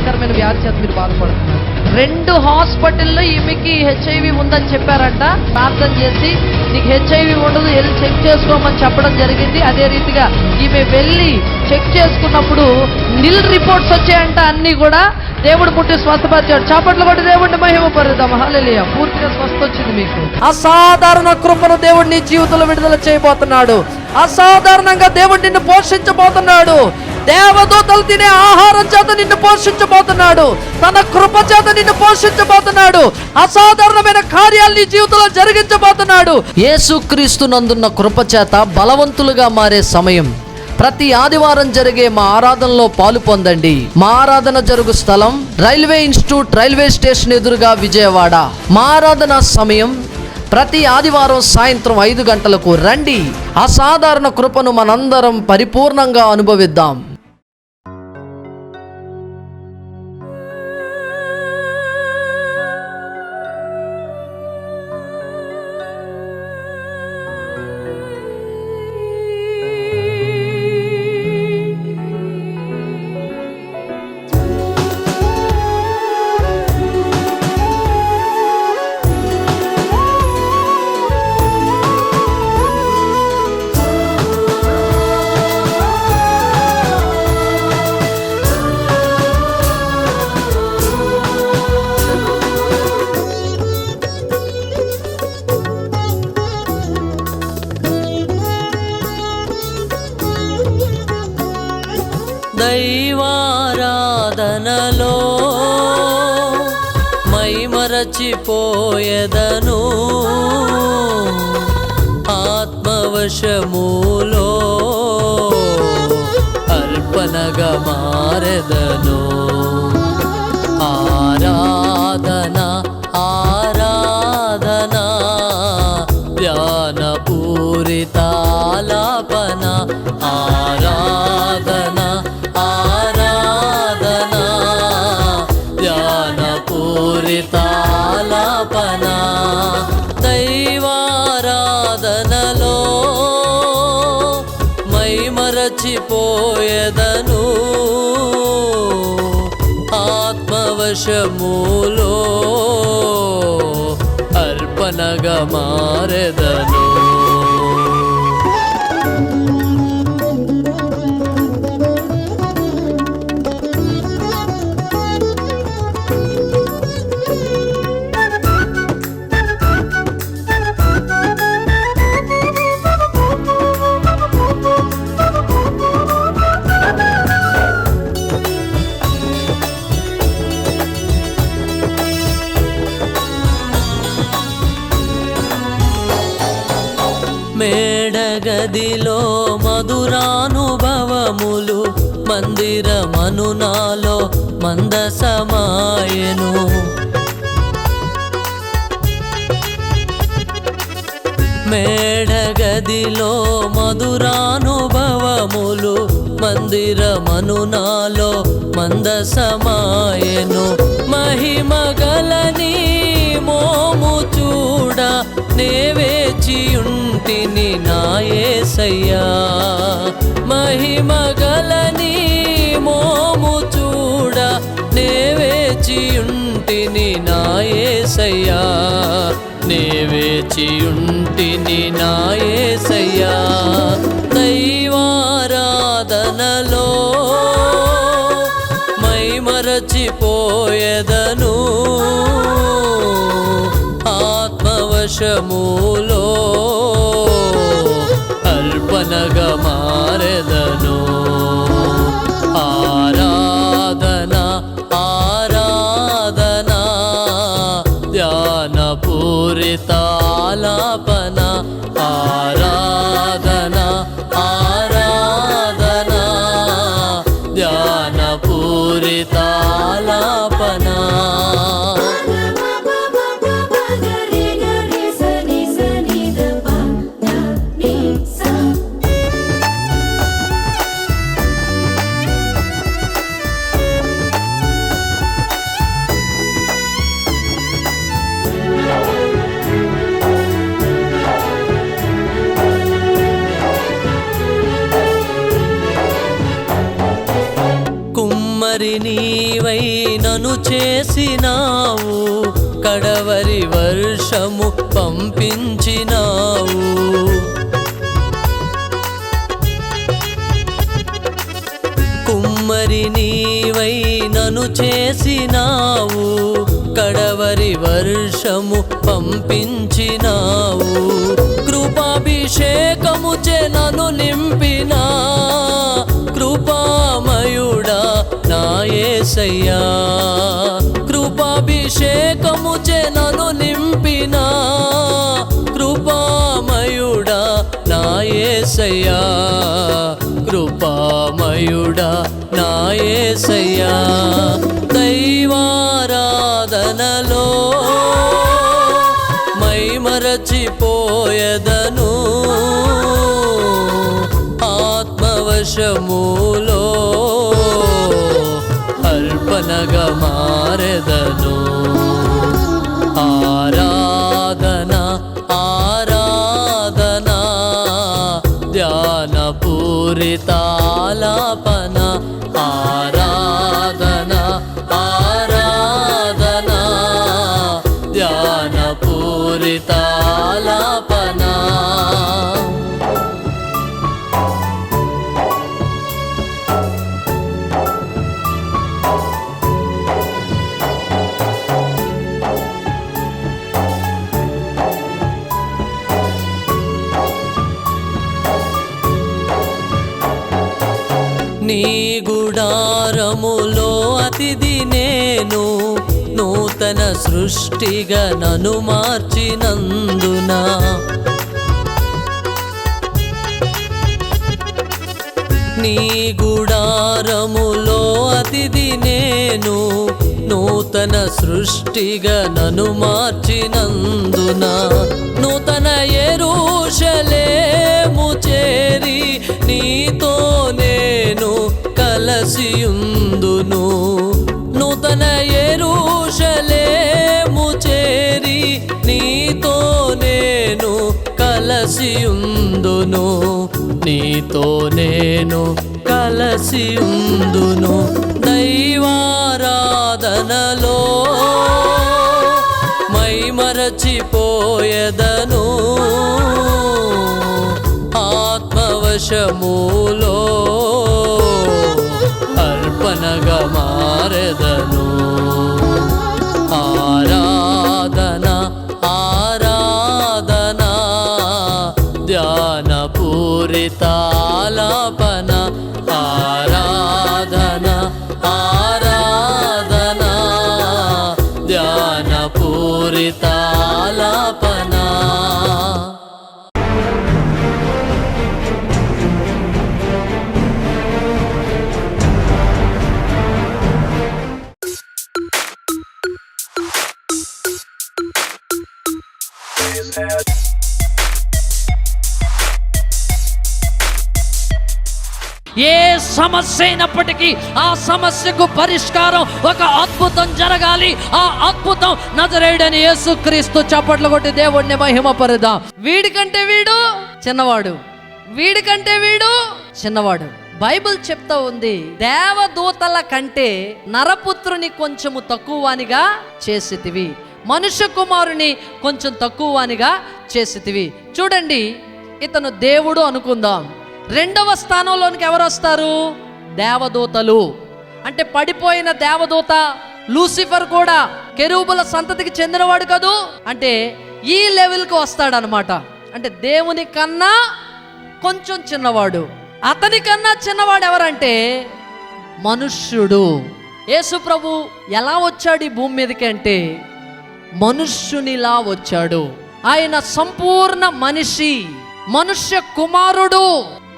భయంకరమైన వ్యాధి చేత మీరు బాధపడుతున్నారు. 2 హాస్పిటల్లో ఈమెకి HIV ఉందని చెప్పారంట. ప్రార్థన చేసి నీకు HIV ఉండదు, వెళ్ళి చెక్ చేసుకోమని చెప్పడం జరిగింది. అదే రీతిగా ఈమె వెళ్ళి చెక్ చేసుకున్నప్పుడు నిల్ రిపోర్ట్స్ వచ్చాయంట. అన్ని కూడా దేవుడు ముట్టి స్వస్థపరిచాడు. చప్పట్లు కొట్టి దేవుడిని మహిమపరుద్దాం. హల్లెలూయా. పూర్తిగా స్వస్థ వచ్చింది మీకు. అసాధారణ కృపను దేవుడు నీ జీవితంలో విడుదల చేయబోతున్నాడు. అసాధారణంగా దేవుడు నిన్ను పోషించబోతున్నాడు. దేవదూతలు తినే ఆహారం చేత నిన్ను పోషించబోతున్నాడు. తన కృప చేత నిన్ను పోషించబోతున్నాడు. అసాధారణమైన కార్యాలు నీ జీవితంలో జరిగించబోతున్నాడు. యేసుక్రీస్తు నందున్న కృప చేత బలవంతులుగా మారే సమయం. ప్రతి ఆదివారం జరిగే మా ఆరాధనలో పాలు పొందండి. మా ఆరాధన జరుగు స్థలం రైల్వే ఇన్స్టిట్యూట్, రైల్వే స్టేషన్ ఎదురుగా, విజయవాడ. మా ఆరాధన సమయం ప్రతి ఆదివారం సాయంత్రం 5 గంటలకు. రండి, అసాధారణ కృపను మనందరం పరిపూర్ణంగా అనుభవిద్దాం. దైవారాధనలో మైమరచిపోయెదను, ఆత్మవశములో అర్పణగా మారెదను. ఆరాధన ఆరాధన ధ్యానపూరితాలాపన. ఆరాధన ఆరాధన ధ్యానపూరితాలాపన. దైవారాధనలో మైమరచిపోయెదను, ఆత్మవశములో అర్పణగా మారెదను. మేడగదిలో మధురానుభవములు, మందిరమను నాలో మందసమాయెను. మేడగదిలో మధురానుభవములు, మందిరమను నాలో మందసమాయెను. మహిమగలని మోము చూడ నే వేచియుంటిని నా యేసయ్యా. మహిమగలని మోము చూడ నే వేచియుంటిని నా యేసయ్యా. నే వేచియుంటిని నా యేసయ్యా. దైవారాధనలో మైమరచిపోయెదను, ఆత్మవశములో అర్పణగా మారెదను. ఆరాధన ఆరాధన ధ్యానపూరితాలాపన. ఆరాధన ఆరాధన ధ్యానపూరితాలాపన. కుమ్మరి నీవై నన్ను చేసినావు, కడవరి వర్షము పంపించినావు. కుమ్మరి నీవై నన్ను చేసినావు, కడవరి వర్షము పంపించినావు. కృపాభిషేకముచే నన్ను నింపినా, కృపామయుడా నా యేసయ్యా. కృపాభిషేకముచే నన్ను నింపినా, కృపామయుడా నా యేసయ్యా. కృపామయుడా నా యేసయ్యా. దైవారాధనలో మైమరచిపోయెదను, ఆత్మవశములో అర్పణగా మారెదను. ఆరాధన ఆరాధన ధ్యానపూరితాలాపన. ఆరాధన ఆరాధన ధ్యానపూరితాలాపన. నీ గుడారములో అతిథి నేను, నూతన సృష్టిగా నన్ను మార్చినందున. నీ గుడారములో అతిథి నేను, నూతన సృష్టిగా నన్ను మార్చినందున. నూతన యెరూషలేము చేరి నీతో నేను కలసియుందును. నూతన యెరూషలేము చేరి నీతో నేను కలసియుందును. నీతో నేను కలసియుందును. దైవారాధనలో మైమరచిపోయెదను, ఆత్మవశములో అర్పణగా మారెదను. ఆరాధన ఆరాధన ధ్యానపూరితాలాపన. ఆరాధన ఆరాధన ధ్యానపూరితాలాపన. ఏ సమస్య అయినప్పటికీ ఆ సమస్యకు పరిష్కారం, ఒక అద్భుతం జరగాలి. ఆ అద్భుతం నజరేయుడైన యేసుక్రీస్తు. చప్పట్లు కొట్టి దేవుణ్ణి మహిమపరుదాం. వీడికంటే వీడు చిన్నవాడు, వీడికంటే వీడు చిన్నవాడు. బైబిల్ చెప్తా ఉంది, దేవదూతల కంటే నరపుత్రుని కొంచెము తక్కువనిగా చేసితివి, మనుష్య కుమారుని కొంచెం తక్కువనిగా చేసితివి. చూడండి, ఇతను దేవుడు అనుకుందాం. రెండవ స్థానంలోనికి ఎవరు వస్తారు? దేవదూతలు. అంటే పడిపోయిన దేవదూత లూసిఫర్ కూడా కెరూబుల సంతతికి చెందినవాడు కదూ. అంటే ఈ లెవెల్కి వస్తాడనమాట. అంటే దేవుని కన్నా కొంచెం చిన్నవాడు. అతని కన్నా చిన్నవాడు ఎవరంటే మనుష్యుడు. యేసు ప్రభు ఎలా వచ్చాడు ఈ భూమి మీదకి అంటే మనుష్యునిలా వచ్చాడు. ఆయన సంపూర్ణ మనిషి, మనుష్య కుమారుడు.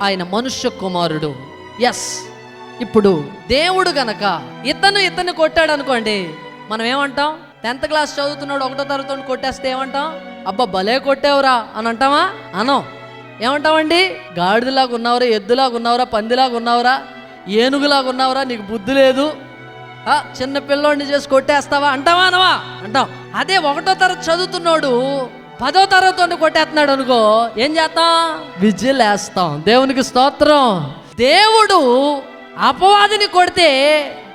ఆయన మనుష్య కుమారుడు. ఎస్. ఇప్పుడు దేవుడు గనక ఇతను కొట్టాడు అనుకోండి, మనం ఏమంటాం? 10th క్లాస్ చదువుతున్నాడు 1వ తరగతి కొట్టేస్తే ఏమంటాం? అబ్బా భలే కొట్టావురా అని అంటామా? అనం. ఏమంటామండి? గాడిదలాగా ఉన్నావురా, ఎద్దులాగా ఉన్నావురా, పందిలాగా ఉన్నావురా, ఏనుగులాగా ఉన్నావురా, నీకు బుద్ధి లేదు, చిన్న పిల్లోడిని చేసి కొట్టేస్తావా అంటావా? అనవా? అంటాం. అదే 1వ తరగతి చదువుతున్నాడు 10వ తరగతి కొట్టేస్తున్నాడు అనుకో, ఏం చేస్తాం? విజిల్ వేస్తాం. దేవునికి స్తోత్రం. దేవుడు అపవాదిని కొడితే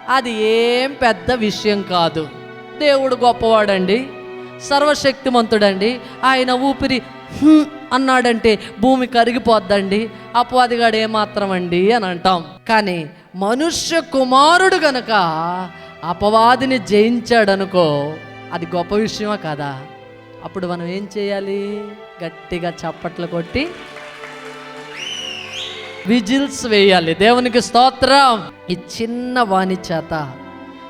అది ఏం పెద్ద విషయం కాదు. దేవుడు గొప్పవాడండి, సర్వశక్తిమంతుడండి. ఆయన ఊపిరి అన్నాడంటే భూమి కరిగిపోద్దండి. అపవాదిగాడు ఏమాత్రం అండి అని అంటాం. కానీ మనుష్య కుమారుడు గనక అపవాదిని జయించాడనుకో, అది గొప్ప విషయమా కాదా? అప్పుడు మనం ఏం చేయాలి? గట్టిగా చప్పట్లు కొట్టి విజిల్స్ వేయాలి. దేవునికి స్తోత్రం. ఈ చిన్న వాణి చేత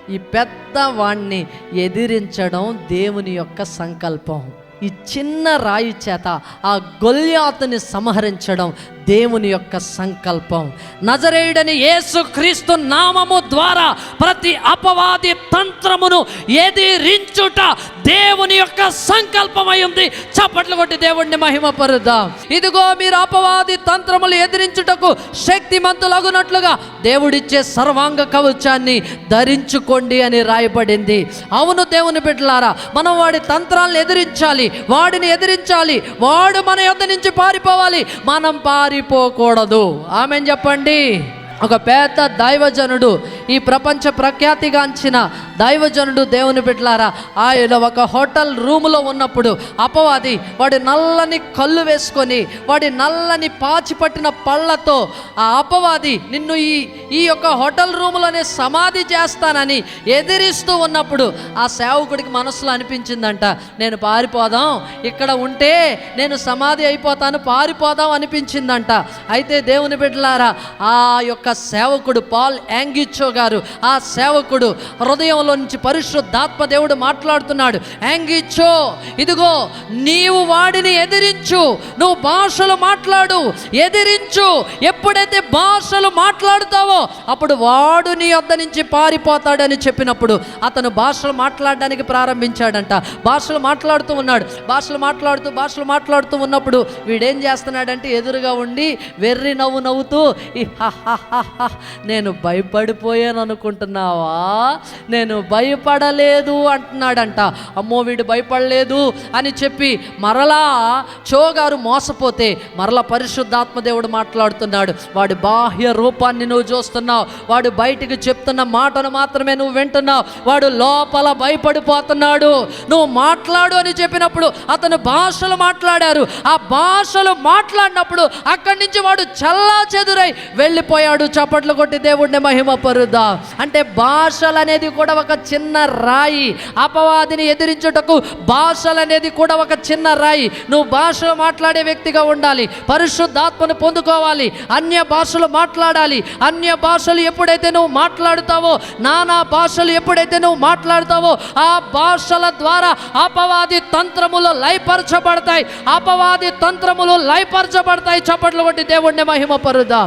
ఈ పెద్ద వాణ్ణి ఎదిరించడం దేవుని యొక్క సంకల్పం. ఈ చిన్న రాయి చేత ఆ గొల్యాతుని సంహరించడం దేవుని యొక్క సంకల్పం. నజరేయుడని యేసుక్రీస్తు నామము ద్వారా ప్రతి అపవాది తంత్రమును ఎదిరించుట దేవుని యొక్క సంకల్పమై ఉంది. చప్పట్లు కొట్టి దేవుణ్ణి మహిమపరుద్దాం. ఇదిగో మీరు అపవాది తంత్రములు ఎదిరించుటకు శక్తిమంతులగునట్లుగా దేవుడిచ్చే సర్వాంగ కవచాన్ని ధరించుకోండి అని రాయబడింది. అవును దేవుని బిడ్డలారా, మనం వాడి తంత్రాలను ఎదిరించాలి, వాడిని ఎదిరించాలి. వాడు మన యొద్ద నుంచి పారిపోవాలి, మనం పారిపోకూడదు. ఆమేన్ చెప్పండి. ఒక పెద్ద దైవజనుడు, ఈ ప్రపంచ ప్రఖ్యాతిగాంచిన దైవజనుడు, దేవుని బిడ్డలారా, ఆయన ఒక హోటల్ రూములో ఉన్నప్పుడు అపవాది వాడి నల్లని కళ్ళు వేసుకొని వాడి నల్లని పాచి పట్టిన పళ్ళతో ఆ అపవాది నిన్ను ఈ యొక్క హోటల్ రూములోనే సమాధి చేస్తానని ఎదిరిస్తూ ఉన్నప్పుడు ఆ సేవకుడికి మనసులో అనిపించిందంట, నేను పారిపోదాం, ఇక్కడ ఉంటే నేను సమాధి అయిపోతాను, పారిపోదాం అనిపించిందంట. అయితే దేవుని బిడ్డలారా, ఆ యొక్క సేవకుడు పాల్ యాంగిచో గారు, ఆ సేవకుడు హృదయంలో నుంచి పరిశుద్ధాత్మ దేవుడు మాట్లాడుతున్నాడు. యాంగిచో, ఇదిగో నీవు వాడిని ఎదిరించు, నువ్వు భాషలు మాట్లాడు, ఎదిరించు. ఎప్పుడైతే భాషలు మాట్లాడుతావో అప్పుడు వాడు నీ వద్ద నుంచి పారిపోతాడని చెప్పినప్పుడు అతను భాషలు మాట్లాడడానికి ప్రారంభించాడంట. భాషలు మాట్లాడుతూ ఉన్నాడు. భాషలు మాట్లాడుతూ ఉన్నప్పుడు వీడేం చేస్తున్నాడంటే ఎదురుగా ఉండి వెర్రి నవ్వుతూ నేను భయపడిపోయాను అనుకుంటున్నావా, నేను భయపడలేదు అంటున్నాడంట. అమ్మో వీడు భయపడలేదు అని చెప్పి మరలా చోగారు మోసపోతే మరలా పరిశుద్ధాత్మ దేవుడు మాట్లాడుతున్నాడు. వాడి బాహ్య రూపాన్ని నువ్వు చూస్తున్నావు, వాడు బయటికి చెప్తున్న మాటను మాత్రమే నువ్వు వింటున్నావు, వాడు లోపల భయపడిపోతున్నాడు. నువ్వు మాట్లాడు అని చెప్పినప్పుడు అతను భాషలు మాట్లాడారు. ఆ భాషలు మాట్లాడినప్పుడు అక్కడి నుంచి వాడు చల్లా చెదురై వెళ్ళిపోయాడు. చప్పట్లు కొట్టి దేవుడిని మహిమపరుద్దాం. అంటే భాషలు అనేది కూడా ఒక చిన్న రాయి. అపవాదిని ఎదిరించుటకు భాషలు అనేది కూడా ఒక చిన్న రాయి. నువ్వు భాషలు మాట్లాడే వ్యక్తిగా ఉండాలి, పరిశుద్ధాత్మను పొందుకోవాలి, అన్య భాషలు మాట్లాడాలి. అన్య భాషలు ఎప్పుడైతే నువ్వు మాట్లాడుతావో, నానా భాషలు ఎప్పుడైతే నువ్వు మాట్లాడుతావో, ఆ భాషల ద్వారా అపవాది తంత్రములు లయపరచబడతాయి, అపవాది తంత్రములు లయపరచబడతాయి. చప్పట్లు కొట్టి దేవుడిని మహిమపరుద్దాం.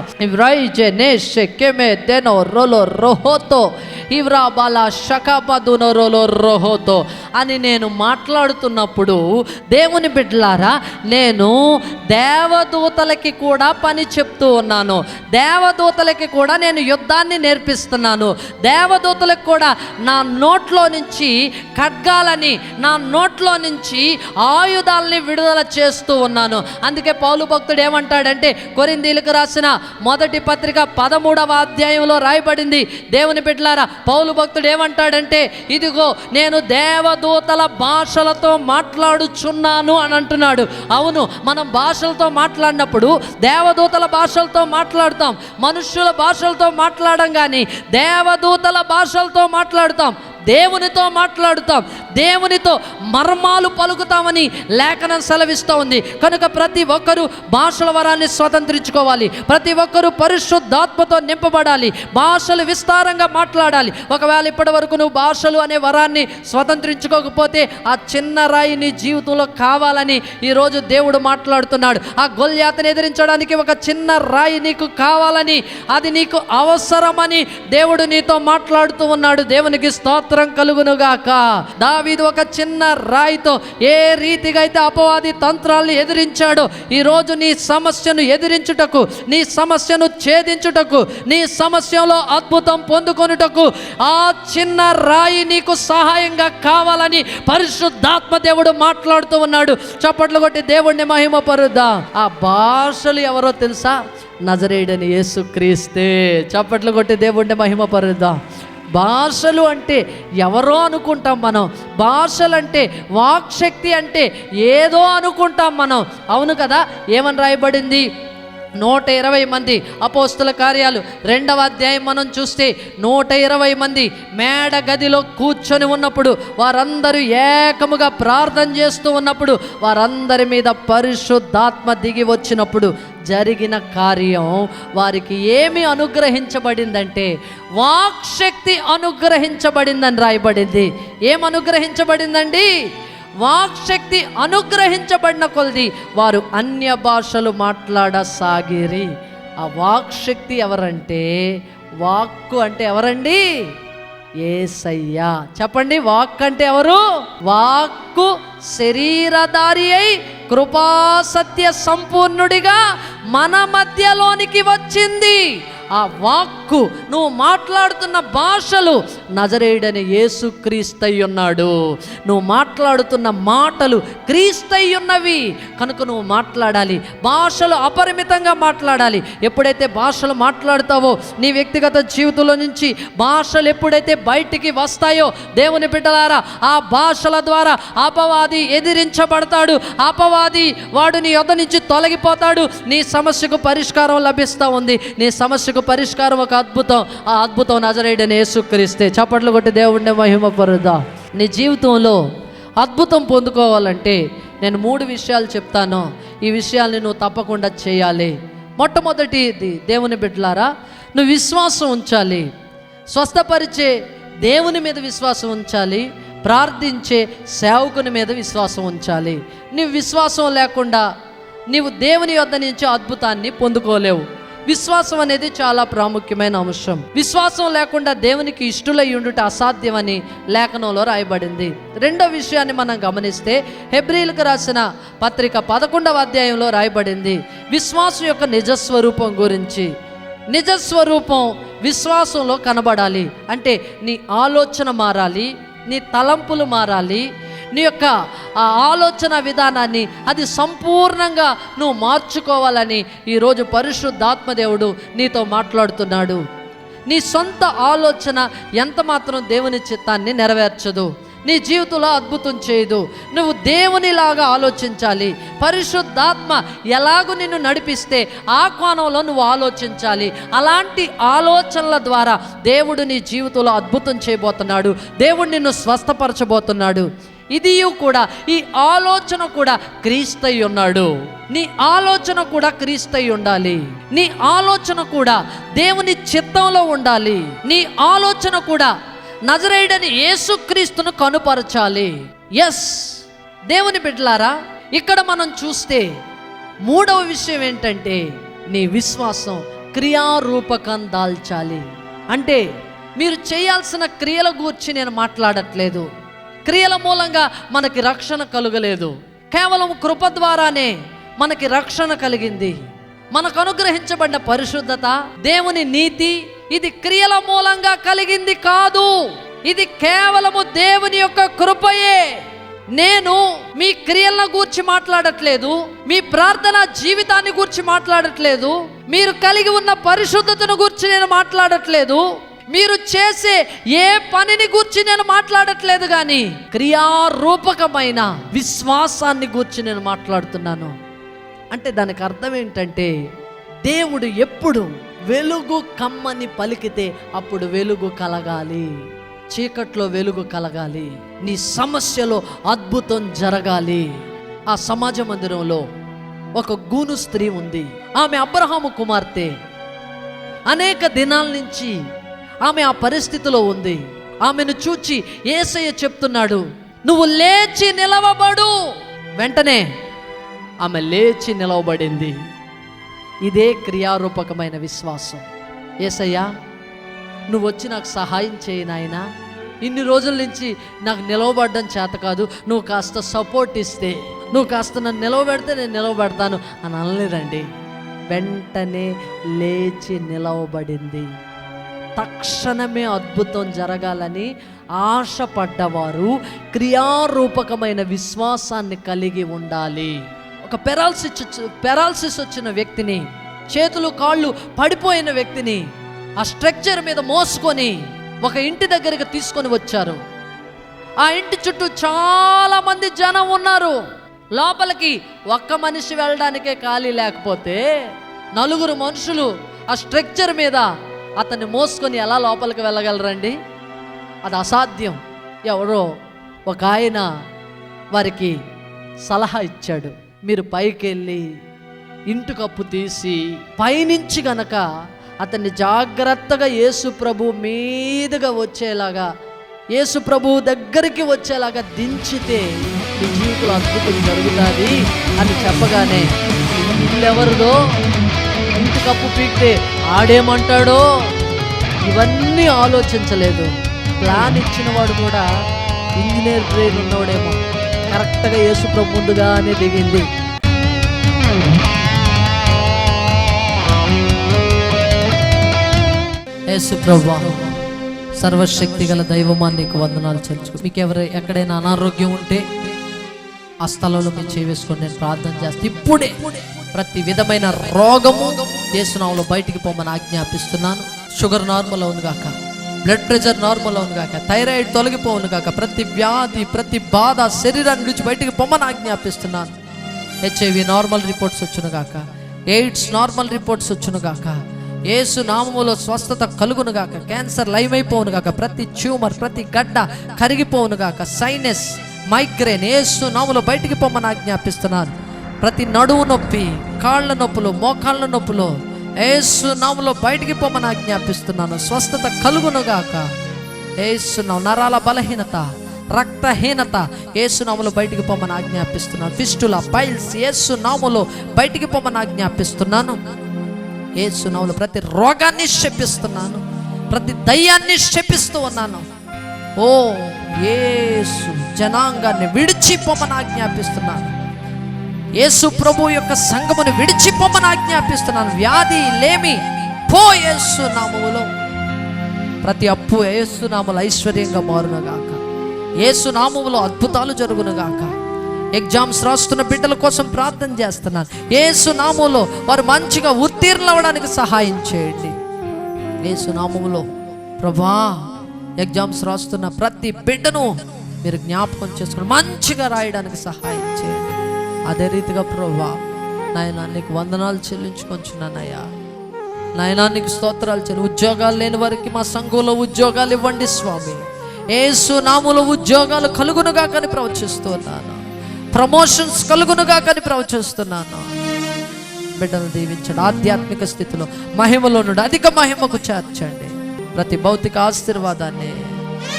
అని నేను మాట్లాడుతున్నప్పుడు దేవుని బిడ్డలారా, నేను దేవదూతలకి కూడా పని చెప్తూ ఉన్నాను. దేవదూతలకి కూడా నేను యుద్ధాన్ని నేర్పిస్తున్నాను. దేవదూతలకు కూడా నా నోట్లో నుంచి ఖడ్గాలని, నా నోట్లో నుంచి ఆయుధాలని విడుదల చేస్తూ ఉన్నాను. అందుకే పౌలు భక్తుడు ఏమంటాడంటే, కొరింథీయులకు రాసిన మొదటి పత్రిక 13వ అధ్యాయంలో రాయబడింది. దేవుని బిడ్డలారా, పౌలు భక్తుడు ఏమంటాడంటే, ఇదిగో నేను దేవదూతల భాషలతో మాట్లాడుచున్నాను అని అంటున్నాడు. అవును, మనం భాషలతో మాట్లాడినప్పుడు దేవదూతల భాషలతో మాట్లాడుతాం, మనుష్యుల భాషలతో మాట్లాడం, కానీ దేవదూతల భాషలతో మాట్లాడుతాం, దేవునితో మాట్లాడుతాం, దేవునితో మర్మాలు పలుకుతామని లేఖనం సెలవిస్తూ ఉంది. కనుక ప్రతి ఒక్కరూ భాషల వరాన్ని స్వతంత్రించుకోవాలి. ప్రతి ఒక్కరూ పరిశుద్ధాత్మతో నింపబడాలి, భాషలు విస్తారంగా మాట్లాడాలి. ఒకవేళ ఇప్పటి వరకు నువ్వు భాషలు అనే వరాన్ని స్వతంత్రించుకోకపోతే ఆ చిన్న రాయి నీ జీవితంలో కావాలని ఈరోజు దేవుడు మాట్లాడుతున్నాడు. ఆ గొల్యాతను ఎదిరించడానికి ఒక చిన్న రాయి నీకు కావాలని, అది నీకు అవసరమని దేవుడు నీతో మాట్లాడుతూ ఉన్నాడు. దేవునికి స్తోత్రం కలుగునుగాక. దావీదు ఒక చిన్న రాయితో ఏ రీతిగా అయితే అపవాది తంత్రాలను ఎదిరించాడో, ఈరోజు నీ సమస్యను ఎదిరించుటకు, నీ సమస్యను ఛేదించుటకు, నీ సమస్యలో అద్భుతం పొందుకొనుటకు ఆ చిన్న రాయి నీకు సహాయంగా కావాలని పరిశుద్ధాత్మ దేవుడు మాట్లాడుతూ ఉన్నాడు. చప్పట్లు కొట్టి దేవుడిని మహిమపరుద్దాం. ఆ భాషలు ఎవరో తెలుసా? నజరేయుడని యేసుక్రీస్తే. చప్పట్లు కొట్టి దేవుడిని మహిమపరుద్దాం. భాషలు అంటే ఎవరో అనుకుంటాం మనం. భాషలు అంటే వాక్శక్తి అంటే ఏదో అనుకుంటాం మనం. అవును కదా? ఏమని రాయబడింది? 120 మంది అపోస్తుల కార్యాలు 2వ అధ్యాయం మనం చూస్తే 120 మంది మేడ గదిలో కూర్చొని ఉన్నప్పుడు, వారందరూ ఏకముగా ప్రార్థన చేస్తూ ఉన్నప్పుడు, వారందరి మీద పరిశుద్ధాత్మ దిగి వచ్చినప్పుడు జరిగిన కార్యం, వారికి ఏమి అనుగ్రహించబడిందంటే వాక్శక్తి అనుగ్రహించబడిందని రాయబడింది. ఏం అనుగ్రహించబడిందండి? వాక్శక్తి అనుగ్రహించబడిన కొలది వారు అన్య భాషలు మాట్లాడసాగిరి. ఆ వాక్శక్తి ఎవరంటే, వాక్కు అంటే ఎవరండి? యేసయ్య. చెప్పండి, వాక్ అంటే ఎవరు? వాక్కు శరీరధారి అయి కృపాసత్య సంపూర్ణుడిగా మన మధ్యలోనికి వచ్చింది. ఆ వాక్కు, నువ్వు మాట్లాడుతున్న భాషలు నజరేయుడని యేసు క్రీస్తయి ఉన్నాడు. నువ్వు మాట్లాడుతున్న మాటలు క్రీస్తయి ఉన్నవి కనుక నువ్వు మాట్లాడాలి. భాషలు అపరిమితంగా మాట్లాడాలి. ఎప్పుడైతే భాషలు మాట్లాడుతావో, నీ వ్యక్తిగత జీవితంలో నుంచి భాషలు ఎప్పుడైతే బయటికి వస్తాయో, దేవుని బిడ్డలారా, ఆ భాషల ద్వారా అపవాది ఎదిరించబడతాడు. అపవాది వాడు నీ యొద్ద నుంచి తొలగిపోతాడు. నీ సమస్యకు పరిష్కారం లభిస్తూ ఉంది. నీ సమస్యకు పరిష్కారం ఒక అద్భుతం. ఆ అద్భుతం నజరేయుడైన యేసుక్రీస్తే. చప్పట్లు కొట్టి దేవుణ్ణి మహిమపరుద్దాం. నీ జీవితంలో అద్భుతం పొందుకోవాలంటే నేను 3 విషయాలు చెప్తాను. ఈ విషయాల్ని నువ్వు తప్పకుండా చేయాలి. మొట్టమొదటిది, దేవుని బిడ్డలారా, నువ్వు విశ్వాసం ఉంచాలి. స్వస్థపరిచే దేవుని మీద విశ్వాసం ఉంచాలి. ప్రార్థించే సేవకుని మీద విశ్వాసం ఉంచాలి. నీవు విశ్వాసం లేకుండా నీవు దేవుని యొద్ద నుంచి అద్భుతాన్ని పొందుకోలేవు. విశ్వాసం అనేది చాలా ప్రాముఖ్యమైన అంశం. విశ్వాసం లేకుండా దేవునికి ఇష్టలై ఉండుట అసాధ్యమని లేఖనంలో రాయబడింది. 2వ విషయాన్ని మనం గమనిస్తే, హెబ్రీయులకు రాసిన పత్రిక 11వ అధ్యాయంలో రాయబడింది విశ్వాసం యొక్క నిజస్వరూపం గురించి. నిజస్వరూపం విశ్వాసంలో కనబడాలి. అంటే నీ ఆలోచన మారాలి, నీ తలంపులు మారాలి, నీ యొక్క ఆ ఆలోచన విధానాన్ని అది సంపూర్ణంగా నువ్వు మార్చుకోవాలని ఈరోజు పరిశుద్ధాత్మదేవుడు నీతో మాట్లాడుతున్నాడు. నీ సొంత ఆలోచన ఎంత మాత్రం దేవుని చిత్తాన్ని నెరవేర్చదు, నీ జీవితంలో అద్భుతం చేయదు. నువ్వు దేవునిలాగా ఆలోచించాలి. పరిశుద్ధాత్మ ఎలాగూ నిన్ను నడిపిస్తే ఆ కోణంలో నువ్వు ఆలోచించాలి. అలాంటి ఆలోచనల ద్వారా దేవుడు నీ జీవితంలో అద్భుతం చేయబోతున్నాడు. దేవుడు నిన్ను స్వస్థపరచబోతున్నాడు. ఇది కూడా, ఈ ఆలోచన కూడా క్రీస్తై ఉన్నాడు. నీ ఆలోచన కూడా క్రీస్తై ఉండాలి. నీ ఆలోచన కూడా దేవుని చిత్తంలో ఉండాలి. నీ ఆలోచన కూడా నజరేయుడని యేసుక్రీస్తును కనుపరచాలి. ఎస్, దేవుని బిడ్డలారా, ఇక్కడ మనం చూస్తే 3వ విషయం ఏంటంటే, నీ విశ్వాసం క్రియారూపకం దాల్చాలి. అంటే మీరు చేయాల్సిన క్రియల గురించి నేను మాట్లాడట్లేదు. క్రియల మూలంగా మనకి రక్షణ కలుగలేదు. కేవలం కృప ద్వారానే మనకి రక్షణ కలిగింది. మనకు అనుగ్రహించబడిన పరిశుద్ధత, దేవుని నీతి, ఇది క్రియల మూలంగా కలిగింది కాదు. ఇది కేవలము దేవుని యొక్క కృపయే. నేను మీ క్రియలను గూర్చి మాట్లాడట్లేదు, మీ ప్రార్థన జీవితాన్ని గూర్చి మాట్లాడట్లేదు, మీరు కలిగి ఉన్న పరిశుద్ధతను గూర్చి నేను మాట్లాడట్లేదు, మీరు చేసే ఏ పనిని గూర్చి నేను మాట్లాడట్లేదు, కానీ క్రియారూపకమైన విశ్వాసాన్ని గూర్చి నేను మాట్లాడుతున్నాను. అంటే దానికి అర్థం ఏంటంటే, దేవుడు ఎప్పుడు వెలుగు కమ్మని పలికితే అప్పుడు వెలుగు కలగాలి. చీకట్లో వెలుగు కలగాలి. నీ సమస్యలో అద్భుతం జరగాలి. ఆ సమాజ మందిరంలో ఒక గూను స్త్రీ ఉంది. ఆమె అబ్రహాము కుమార్తె. అనేక దినాల నుంచి ఆమె ఆ పరిస్థితిలో ఉంది. ఆమెను చూచి యేసయ్య చెప్తున్నాడు, నువ్వు లేచి నిలవబడు. వెంటనే ఆమె లేచి నిలవబడింది. ఇదే క్రియారూపకమైన విశ్వాసం. యేసయ్యా, నువ్వు వచ్చి నాకు సహాయం చేయి నాయనా, ఇన్ని రోజుల నుంచి నాకు నిలవబడడం చేత కాదు, నువ్వు కాస్త సపోర్ట్ ఇస్తే, నువ్వు కాస్త నన్ను నిలవబెడితే నేను నిలవబెడతాను అని అనలేదండి. వెంటనే లేచి నిలవబడింది. తక్షణమే అద్భుతం జరగాలని ఆశపడ్డవారు క్రియారూపకమైన విశ్వాసాన్ని కలిగి ఉండాలి. ఒక పెరాలసిస్ వచ్చిన వ్యక్తిని, చేతులు కాళ్ళు పడిపోయిన వ్యక్తిని ఆ స్ట్రక్చర్ మీద మోసుకొని ఒక ఇంటి దగ్గరికి తీసుకొని వచ్చారు. ఆ ఇంటి చుట్టూ చాలా మంది జనం ఉన్నారు. లోపలికి ఒక్క మనిషి వెళ్ళడానికే ఖాళీ లేకపోతే 4 మనుషులు ఆ స్ట్రక్చర్ మీద అతన్ని మోసుకొని ఎలా లోపలికి వెళ్ళగలరండి? అది అసాధ్యం. ఎవరో ఒక ఆయన వారికి సలహా ఇచ్చాడు, మీరు పైకి వెళ్ళి ఇంటి కప్పు తీసి పైనుంచి గనక అతన్ని జాగ్రత్తగా యేసు ప్రభు మీదుగా వచ్చేలాగా, యేసు ప్రభు దగ్గరికి వచ్చేలాగా దించితే మీ జీవితంలో అద్భుతం జరుగుతుంది అని చెప్పగానే, ఇల్లెవరిదో, ఇంటి కప్పు పీకితే ఆడేమంటాడో, ఇవన్నీ ఆలోచించలేదు. ప్లాన్ ఇచ్చిన వాడు కూడా ఇంజనీర్ బ్రెయిన్ ఉన్నవాడేమో. కరెక్ట్గా యేసు ప్రభు ముందుగానే దిగింది. యేసు ప్రభువా, సర్వశక్తి గల దైవమా, నీకు వందనాలు చెల్లించుకో. మీకు ఎక్కడైనా అనారోగ్యం ఉంటే ఆ స్థలంలో మీరు చేవేసుకొని నేను ప్రార్థన చేస్తే ఇప్పుడే ప్రతి విధమైన రోగము యేసు నామములో బయటికి పోమని ఆజ్ఞాపిస్తున్నాను. షుగర్ నార్మల్ అవును గాక, బ్లడ్ ప్రెషర్ నార్మల్ అవును గాక, థైరాయిడ్ తొలగిపోవును గాక, ప్రతి వ్యాధి ప్రతి బాధ శరీరాన్ని నుంచి బయటికి పొమ్మని ఆజ్ఞాపిస్తున్నాను. HIV నార్మల్ రిపోర్ట్స్ వచ్చును గాక, ఎయిడ్స్ నార్మల్ రిపోర్ట్స్ వచ్చును గాక, యేసు నామములో స్వస్థత కలుగును గాక, క్యాన్సర్ లైవ్ అయిపోవును గాక, ప్రతి ట్యూమర్ ప్రతి గడ్డ కరిగిపోవును గాక, సైనస్ మైగ్రేన్ యేసు నామములో బయటికి పొమ్మని ఆజ్ఞాపిస్తున్నాను. ప్రతి నడువు నొప్పి, కాళ్ళ నొప్పులు, మోకాళ్ళ నొప్పులు యేసు నామములో బయటికి పొమ్మని ఆజ్ఞాపిస్తున్నాను. స్వస్థత కలుగును గాక. యేసు నామములో నరాల బలహీనత, రక్తహీనత యేసు నామములో బయటికి పొమ్మని ఆజ్ఞాపిస్తున్నాను. ఫిస్టులా, పైల్స్ యేసు నామములో బయటికి పొమ్మని ఆజ్ఞాపిస్తున్నాను. యేసు నామములో ప్రతి రోగాన్ని శపిస్తున్నాను, ప్రతి దయ్యాన్ని శపిస్తూ ఉన్నాను. ఓ యేసు జనాంగాన్ని విడిచిపోమని ఆజ్ఞాపిస్తున్నాను. యేసు ప్రభు యొక్క సంఘమును విడిచిపోమని ఆజ్ఞాపిస్తున్నాను. వ్యాధి లేమి పో యేసు నామములో. ప్రతి అప్పు యేసు నామములో ఐశ్వర్యంగా మారునుగాక. యేసు నామములో అద్భుతాలు జరుగునుగాక. ఎగ్జామ్స్ రాస్తున్న బిడ్డల కోసం ప్రార్థన చేస్తున్నాను. యేసు నామములో వారు మంచిగా ఉత్తీర్ణులు అవ్వడానికి సహాయం చేయండి. యేసు నామములో ప్రభా, ఎగ్జామ్స్ రాస్తున్న ప్రతి బిడ్డను మీరు జ్ఞాపకం చేసుకుని మంచిగా రాయడానికి సహాయం చేయండి. అదే రీతిగా ప్రభా, నాయనా నీకు వందనాలు చెల్లించుకొంచున్నానయ్యా. నాయనా నీకు స్తోత్రాలు చెల్లి. ఉద్యోగాలు లేని వారికి మా సంఘంలో ఉద్యోగాలు ఇవ్వండి స్వామి. యేసు నామములో ఉద్యోగాలు కలుగునుగా కానీ ప్రవచిస్తున్నాను. ప్రమోషన్స్ కలుగునుగా కానీ ప్రవచిస్తున్నాను. బిడ్డలు దీవించండి. ఆధ్యాత్మిక స్థితిలో మహిమలో నుండి అధిక మహిమకు చేర్చండి. ప్రతి భౌతిక ఆశీర్వాదాన్ని,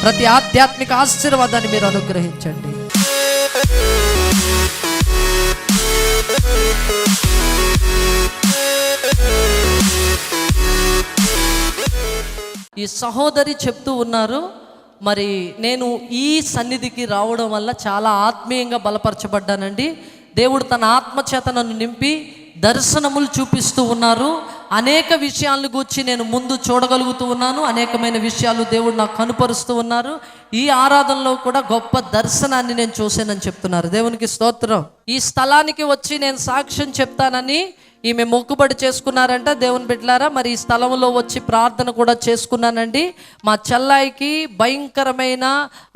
ప్రతి ఆధ్యాత్మిక ఆశీర్వాదాన్ని మీరు అనుగ్రహించండి. ఈ సహోదరి చెప్తూ ఉన్నారు, మరి నేను ఈ సన్నిధికి రావడం వల్ల చాలా ఆత్మీయంగా బలపరచబడ్డానండి. దేవుడు తన ఆత్మచేత నన్ను నింపి దర్శనములు చూపిస్తూ ఉన్నారు. అనేక విషయాలను గూర్చి నేను ముందు చూడగలుగుతూ ఉన్నాను. అనేకమైన విషయాలు దేవుడు నాకు కనుపరుస్తూ ఉన్నారు. ఈ ఆరాధనలో కూడా గొప్ప దర్శనాన్ని నేను చూశానని చెప్తున్నారు. దేవునికి స్తోత్రం. ఈ స్థలానికి వచ్చి నేను సాక్ష్యం చెప్తానని ఈమె మొక్కుబడి చేసుకున్నారంట. దేవుని బిడ్డలారా, మరి ఈ స్థలంలో వచ్చి ప్రార్థన కూడా చేసుకున్నానండి. మా చెల్లాయికి భయంకరమైన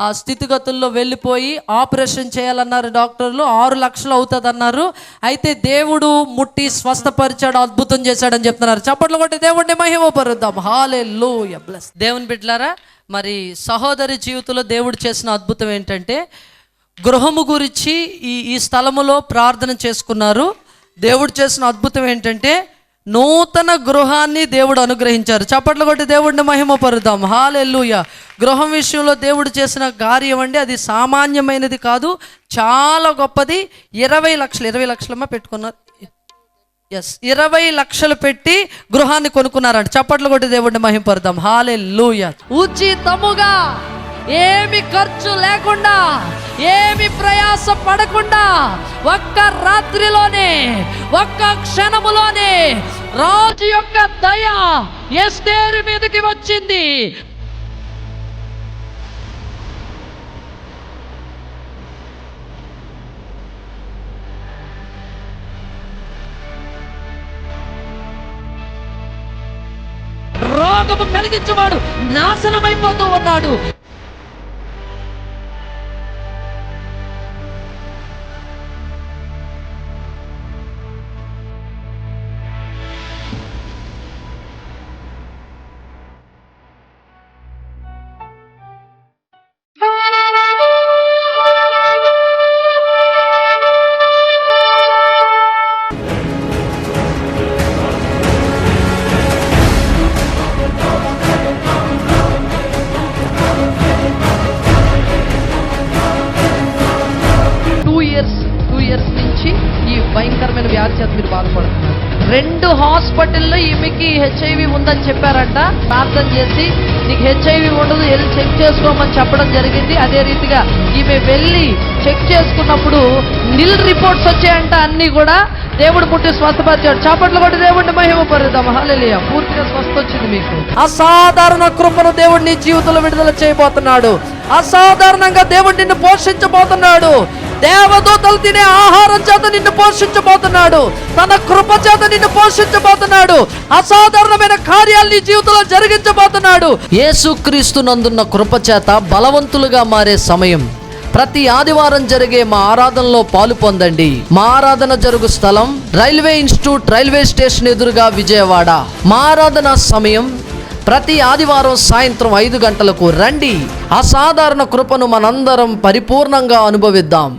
ఆ స్థితిగతుల్లో వెళ్ళిపోయి ఆపరేషన్ చేయాలన్నారు డాక్టర్లు. 6 లక్షలు అవుతుంది అన్నారు. అయితే దేవుడు ముట్టి స్వస్థపరిచాడు, అద్భుతం చేశాడని చెప్తున్నారు. చప్పట్లు కొట్టి దేవుడిని మహిమపరుద్దాం. హల్లెలూయా. బ్లెస్. దేవుని బిడ్డలారా, మరి సహోదరి జీవితంలో దేవుడు చేసిన అద్భుతం ఏంటంటే, గృహము గురించి ఈ స్థలములో ప్రార్థన చేసుకున్నారు. దేవుడు చేసిన అద్భుతం ఏంటంటే, నూతన గృహాన్ని దేవుడు అనుగ్రహించారు. చప్పట్లు కొట్టి దేవుడిని మహిమపరుద్దాం. హల్లెలూయా. గృహం విషయంలో దేవుడు చేసిన కార్యం అండి, అది సామాన్యమైనది కాదు, చాలా గొప్పది. 20 లక్షలమ్మా పెట్టుకున్నారు. 20 లక్షలు పెట్టి గృహాన్ని కొనుక్కున్నారంట. చప్పట్లు కొట్టి దేవుడిని మహిమపరుద్దాం. హల్లెలూయా. ఉచితముగా, ఏమి ఖర్చు లేకుండా, ఏమి ప్రయాస పడకుండా, ఒక్క రాత్రిలోనే, ఒక్క క్షణములోనే రాజు యొక్క దయ ఎస్తేరు మీదకి వచ్చింది. రోగ రోగము కలిగించేవాడు నాశనమైపోతూ ఉన్నాడు. టూ ఇయర్స్ నుంచి ఈ భయంకరమైన వ్యాధి చేత మీరు బాధపడుతున్నారు. 2 హాస్పిటల్లో ఈమెకి హెచ్ఐవి ఉందని చెప్పారంట. ప్రార్థన చేసి నీకు హెచ్ఐవి ఉండదు, వెళ్ళి చెక్ చేసుకోమని చెప్పడం జరిగింది. అదే రీతిగా ఈమె వెళ్ళి చెక్ చేసుకున్నప్పుడు నిల్ రిపోర్ట్స్ వచ్చాయంట. అన్ని కూడా దేవుడు పుట్టి స్వస్థపరిచాడు. చప్పట్లు కొట్టి దేవుడిని మహిమపరుద్దాం. హల్లెలూయా. పూర్తిగా స్వస్థ వచ్చింది మీకు. అసాధారణ కృపను దేవుడు నీ జీవితంలో విడుదల చేయబోతున్నాడు. అసాధారణంగా దేవుడు నిన్ను పోషించబోతున్నాడు. దేవదూతలు తినే ఆహారం చేత నిన్ను పోషించబోతున్నాడు. తన కృప చేత నిన్ను పోషించబోతున్నాడు. అసాధారణమైన కార్యాలు నీ జీవితంలో జరిగించబోతున్నాడు. యేసుక్రీస్తు నందున్న కృప చేత బలవంతులుగా మారే సమయం. ప్రతి ఆదివారం జరిగే మా ఆరాధనలో పాలు పొందండి. మా ఆరాధన జరుగు స్థలం రైల్వే ఇన్స్టిట్యూట్, రైల్వే స్టేషన్ ఎదురుగా, విజయవాడ. మా ఆరాధన సమయం ప్రతి ఆదివారం సాయంత్రం 5 గంటలకు రండి. అసాధారణ కృపను మనందరం పరిపూర్ణంగా అనుభవిద్దాం.